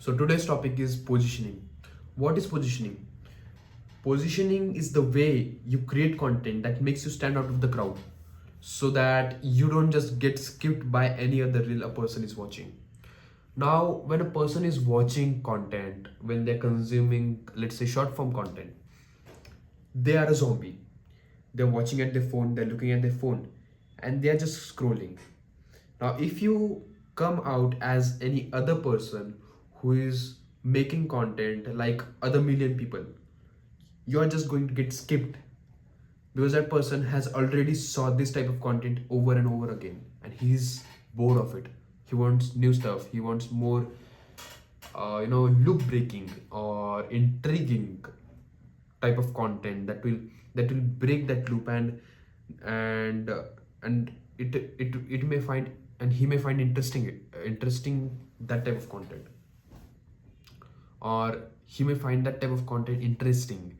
So today's topic is positioning. What is positioning? Positioning is the way you create content that makes you stand out of the crowd so that you don't just get skipped by any other reel a person is watching. Now, when a person is watching content, when they're consuming, let's say, short form content, they are a zombie. They're watching at their phone, they're looking at their phone, and they're just scrolling. Now, if you come out as any other person who is making content like other million people, you are just going to get skipped because that person has already saw this type of content over and over again and he's bored of it. He wants new stuff. He wants more, loop breaking or intriguing type of content that will break that loop and it may find and he may find interesting that type of content, or he may find that type of content interesting.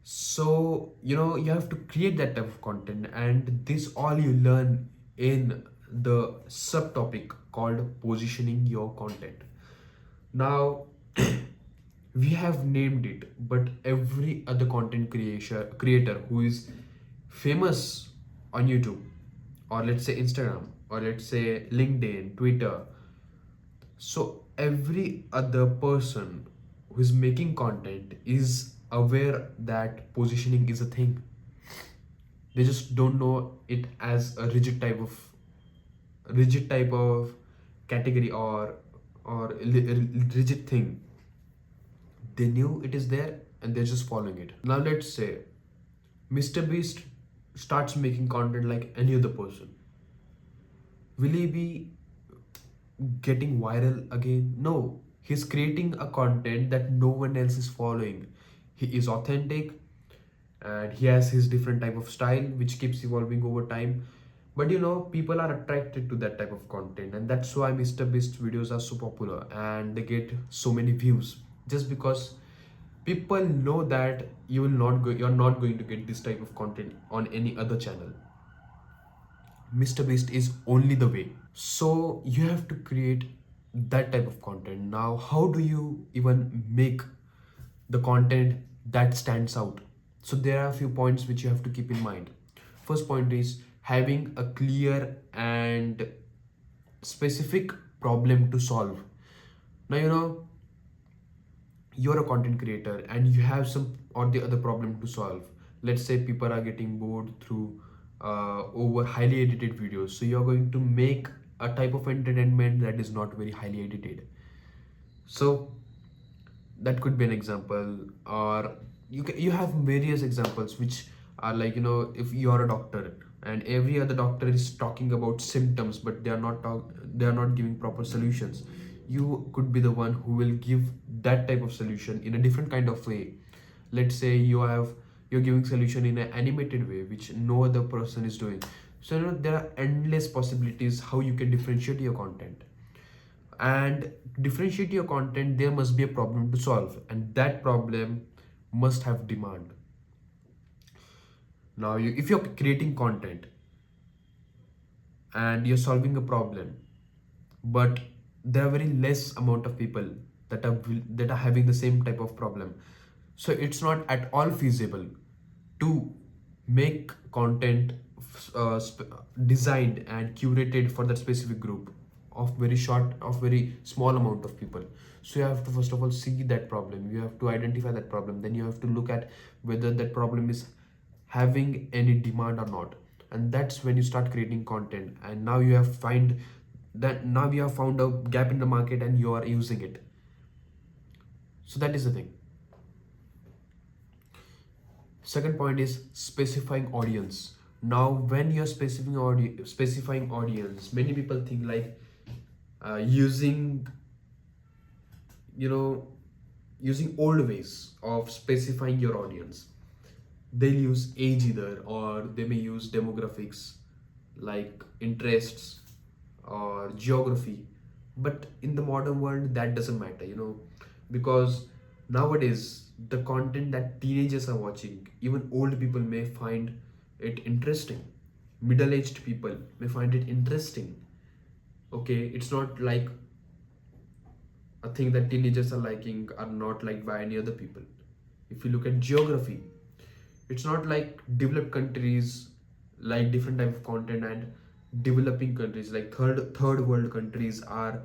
So you have to create that type of content, and this all you learn in the subtopic called positioning your content. Now we have named it, but every other content creator who is famous on YouTube, or let's say Instagram, or let's say LinkedIn, Twitter, so every other person who is making content is aware that positioning is a thing. They just don't know it as a rigid type of category or rigid thing. They knew it is there and they're just following it. Now let's say Mr. Beast starts making content like any other person. Will he be getting viral again? No. He's creating a content that no one else is following. He is authentic and he has his different type of style which keeps evolving over time. But people are attracted to that type of content, and that's why Mr. Beast videos are so popular and they get so many views, just because people know that you're not going to get this type of content on any other channel. Mr. Beast is only the way. So you have to create that type of content. Now, how do you even make the content that stands out? So there are a few points which you have to keep in mind. First point is having a clear and specific problem to solve. Now, you're a content creator and you have some or the other problem to solve. Let's say people are getting bored through over highly edited videos, so you're going to make a type of entertainment that is not very highly edited. So that could be an example, or you have various examples which are like, if you are a doctor and every other doctor is talking about symptoms but they are not giving proper solutions, you could be the one who will give that type of solution in a different kind of way. Let's say you're giving solution in an animated way which no other person is doing. So there are endless possibilities how you can differentiate your content. And differentiate your content, there must be a problem to solve, and that problem must have demand. Now if you're creating content and you're solving a problem, but there are very less amount of people that are having the same type of problem, so it's not at all feasible to make content designed and curated for that specific group of very small amount of people. So you have to first of all see that problem, you have to identify that problem, then you have to look at whether that problem is having any demand or not, and that's when you start creating content. And now you have found a gap in the market and you are using it. So that is the thing. Second point is specifying audience. Now when you're specifying audience, many people think like using you know using old ways of specifying your audience. They'll use age either, or they may use demographics like interests or geography. But in the modern world that doesn't matter, because nowadays the content that teenagers are watching, even old people may find it interesting, middle-aged people may find it interesting. Okay, it's not like a thing that teenagers are liking are not liked by any other people. If you look at geography, it's not like developed countries like different type of content, and developing countries like third world countries are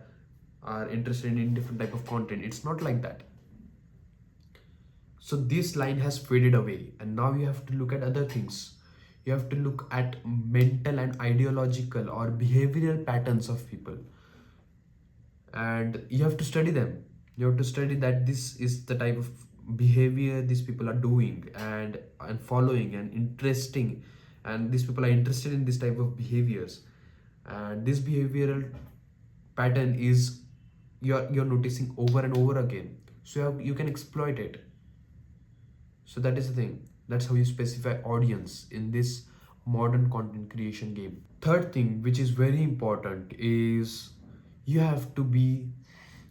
interested in different type of content. It's not like that. So this line has faded away, and now you have to look at other things. You have to look at mental and ideological or behavioral patterns of people, and you have to study them. You have to study that this is the type of behavior these people are doing and following and interesting, and these people are interested in this type of behaviors, and this behavioral pattern is you're noticing over and over again, so you can exploit it. So that is the thing. That's how you specify audience in this modern content creation game. Third thing, which is very important, is you have to be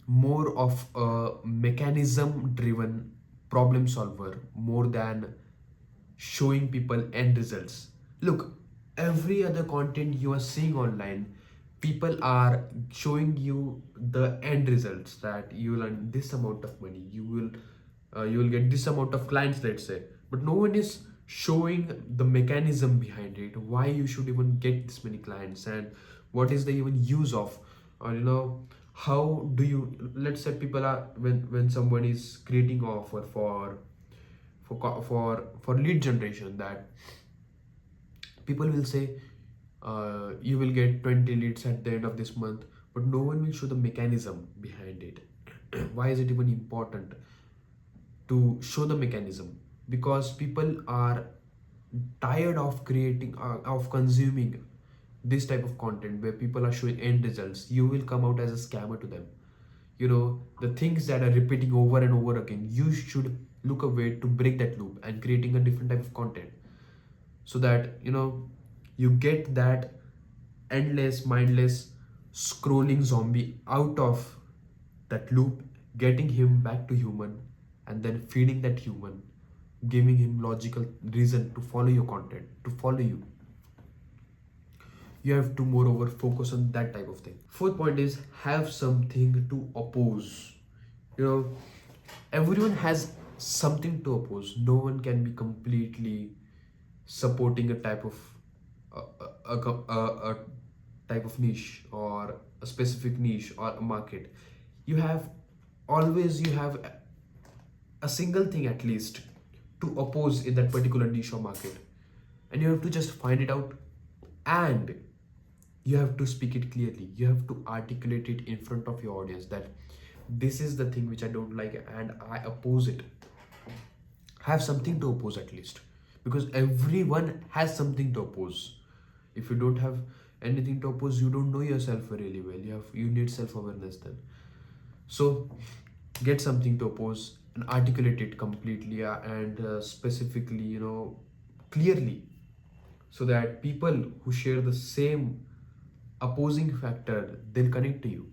more of a mechanism driven problem solver more than showing people end results. Look, every other content you are seeing online, people are showing you the end results, that you will earn this amount of money, you will get this amount of clients, let's say. But no one is showing the mechanism behind it, why you should even get this many clients, and what is the even use of, or how do you, let's say people are, when someone is creating offer for lead generation, that people will say you will get 20 leads at the end of this month, but no one will show the mechanism behind it. Why is it even important to show the mechanism? Because people are tired of creating of consuming this type of content where people are showing end results. You will come out as a scammer to them. The things that are repeating over and over again, you should look a way to break that loop and creating a different type of content, so that you get that endless mindless scrolling zombie out of that loop, getting him back to human, and then feeding that human, giving him logical reason to follow your content, to follow you. You have to moreover focus on that type of thing. Fourth point is have something to oppose. you know Everyone has something to oppose. No one can be completely supporting a type of a type of niche, or a specific niche or a market. You have a single thing at least to oppose in that particular niche or market, and you have to just find it out, and you have to speak it clearly. You have to articulate it in front of your audience, that this is the thing which I don't like and I oppose it. Have something to oppose at least, because everyone has something to oppose. If you don't have anything to oppose, you don't know yourself really well. You need self-awareness then. So get something to oppose and articulate it completely, and specifically, clearly, so that people who share the same opposing factor, they'll connect to you.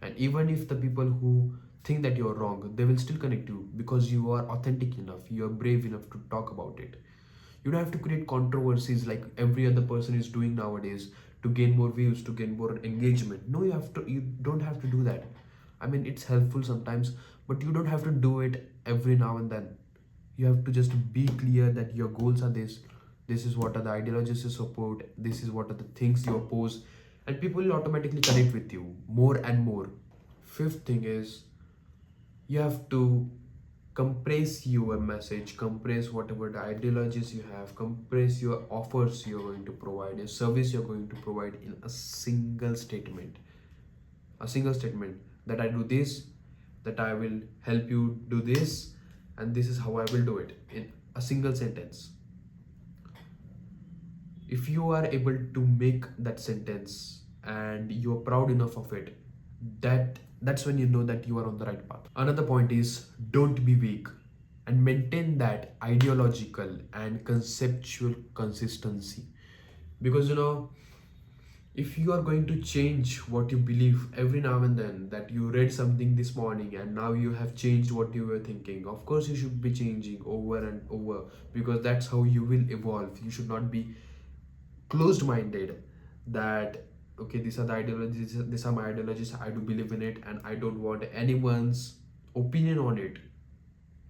And even if the people who think that you're wrong, they will still connect you, because you are authentic enough, you are brave enough to talk about it. You don't have to create controversies like every other person is doing nowadays to gain more views, to gain more engagement. No, you don't have to do that. I mean, it's helpful sometimes, but you don't have to do it every now and then. You have to just be clear that your goals are this is what are the ideologies you support, this is what are the things you oppose, and people will automatically connect with you more and more. Fifth thing is you have to compress your message, compress whatever the ideologies you have, compress your offers you're going to provide, your service you're going to provide in a single statement. A single statement, that I do this, that I will help you do this, and this is how I will do it, in a single sentence. If you are able to make that sentence and you're proud enough of it, that's when you know that you are on the right path. Another point is don't be weak, and maintain that ideological and conceptual consistency. Because if you are going to change what you believe every now and then, that you read something this morning and now you have changed what you were thinking, of course you should be changing over and over, because that's how you will evolve. You should not be closed minded, that okay, these are the ideologies, these are my ideologies, I do believe in it, and I don't want anyone's opinion on it,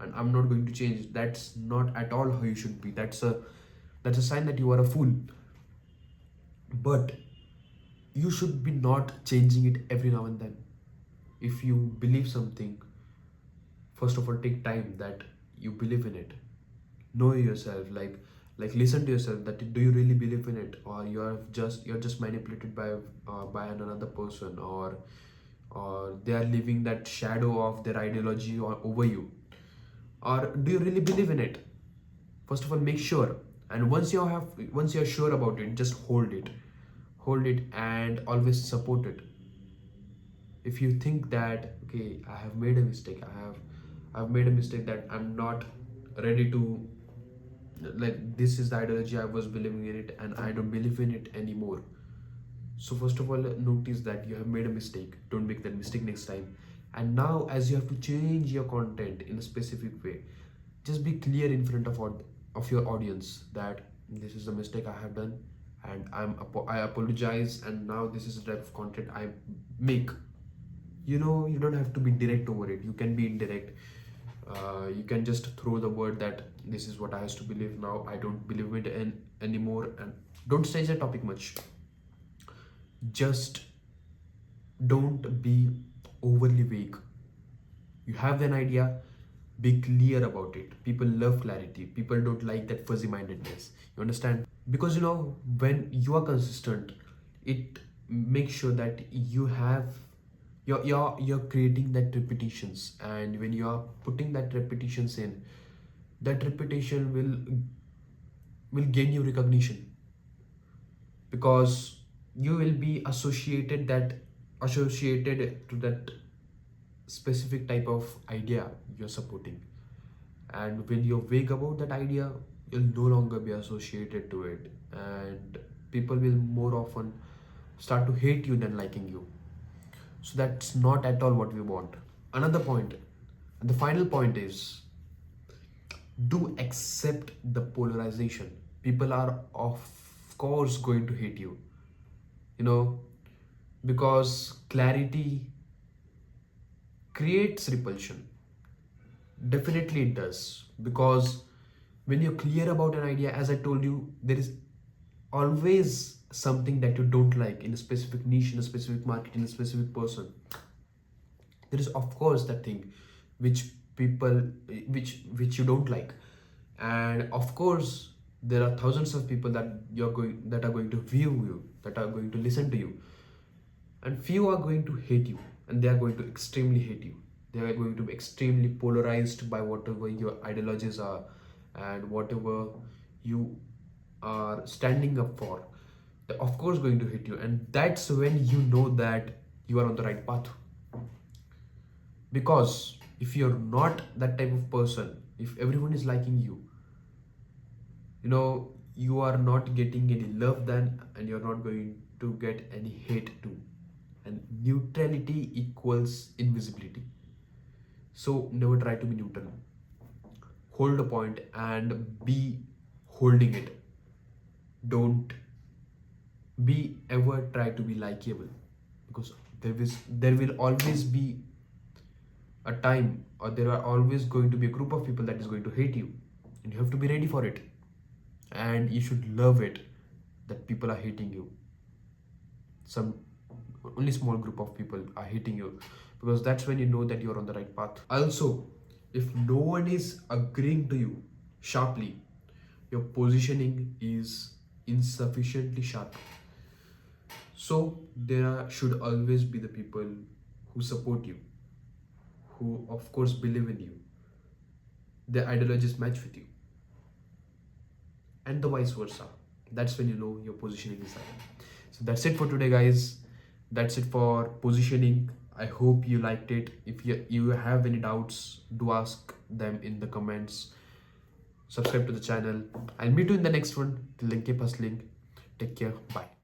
and I'm not going to change. That's not at all how you should be. That's a sign that you are a fool. But you should be not changing it every now and then. If you believe something, first of all, take time that you believe in it. Know yourself, like listen to yourself, that do you really believe in it, or you're just manipulated by another person, or they are living that shadow of their ideology over you, or do you really believe in it? First of all, make sure. And once you're sure about it, just hold it and always support it. If you think that, okay, I have made a mistake, I've made a mistake, that I'm not ready to, like, this is the ideology, I was believing in it and I don't believe in it anymore. So first of all, notice that you have made a mistake. Don't make that mistake next time. And now, as you have to change your content in a specific way, just be clear in front of your audience that this is the mistake I have done, and I apologize, and now this is the type of content I make. You don't have to be direct over it. You can be indirect. You can just throw the word that this is what I have to believe now. I don't believe it anymore, and don't change the topic much. Just don't be overly vague. You have an idea, be clear about it. People love clarity. People don't like that fuzzy mindedness. You understand? Because when you are consistent, it makes sure that you're creating that repetitions, and when you are putting that repetitions in, that repetition will gain you recognition, because you will be associated to that specific type of idea you're supporting. And when you're vague about that idea, you'll no longer be associated to it, and people will more often start to hate you than liking you. So that's not at all what we want. Another point, and the final point, is do accept the polarization. People are of course going to hate you, because clarity creates repulsion. Definitely it does, because when you're clear about an idea, as I told you, there is always something that you don't like in a specific niche, in a specific market, in a specific person. There is of course that thing which people which you don't like, and of course there are thousands of people that are going to view you, that are going to listen to you, and few are going to hate you, and they are going to extremely hate you. They are going to be extremely polarized by whatever your ideologies are and whatever you are standing up for. They're of course going to hit you, and that's when you know that you are on the right path. Because if you're not that type of person, if everyone is liking you, you are not getting any love then, and you're not going to get any hate too. And neutrality equals invisibility. So never try to be neutral. Hold a point and be holding it. Don't be ever try to be likable, because there will always be a time, or there are always going to be a group of people that is going to hate you, and you have to be ready for it. And you should love it that people are hating you. Some only small group of people are hating you, because that's when you know that you're on the right path. Also, if no one is agreeing to you sharply, your positioning is insufficiently sharp. So should always be the people who support you, who of course believe in you, their ideologies match with you, and the vice versa. That's when you know your positioning is right. So that's it for today, guys. That's it for positioning. I hope you liked it. If you have any doubts, do ask them in the comments. Subscribe to the channel. I'll meet you in the next one. Till then, keep hustling. Take care. Bye.